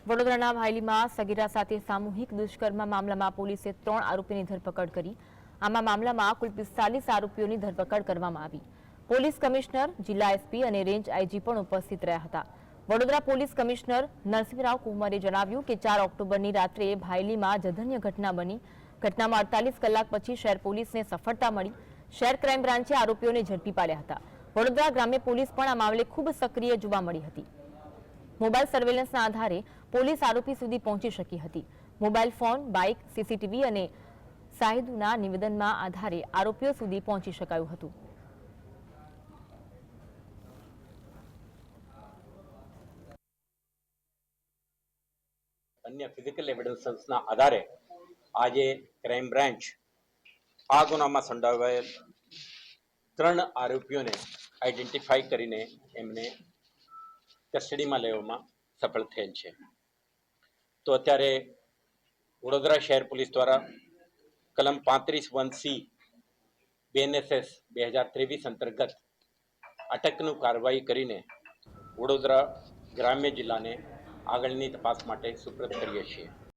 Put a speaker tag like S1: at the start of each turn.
S1: વડોદરાના ભાયલીમાં સગીરા સાથે સામૂહિક દુષ્કર્મ મામલામાં પોલીસે 3 આરોપીની ધરપકડ કરી। આમાં મામલામાં કુલ 45 આરોપીઓની ધરપકડ કરવામાં આવી। પોલીસ કમિશનર, જિલ્લા એસપી અને રેન્જ આઈજી પણ ઉપસ્થિત રહ્યા હતા। વડોદરા પોલીસ કમિશનર નરસિંહરાવ કુમારે જણાવ્યું કે 4 ઓક્ટોબરની રાત્રે ભાયલીમાં જધન્ય ઘટના બની। ઘટનામાં 48 કલાક પછી શહેર પોલીસને સફળતા મળી। શહેર ક્રાઇમ બ્રાન્ચે આરોપીઓને ઝડપી પાડ્યા હતા। વડોદરા ગ્રામ્ય પોલીસ પણ આ મામલે ખૂબ સક્રિય જોવા મળી હતી। મોબાઈલ સર્વેલન્સના આધારે પોલીસ આરોપી સુધી પહોંચી શકી હતી। મોબાઈલ ફોન, બાઇક, સીસીટીવી અને સાહિદના નિવેદનના આધારે આરોપીઓ સુધી પહોંચી શકાયું હતું।
S2: अन्य फिजिकल एविडेंसना आधारे आज क्राइम ब्रांच आ गुनामां संडोवायेल 3 आरोपीओने आइडेंटिफाई करीने एमने कस्टडीमां लेवामां सफल थयेल छे। तो अत्यारे वडोदरा शहर पुलिस द्वारा कलम 35(1)C BNSS 2023 अंतर्गत अटकनु कार्यवाही करीने वडोदरा ग्राम्य जिल्लाने આગળની તપાસ માટે સુપ્રત કરીએ છીએ।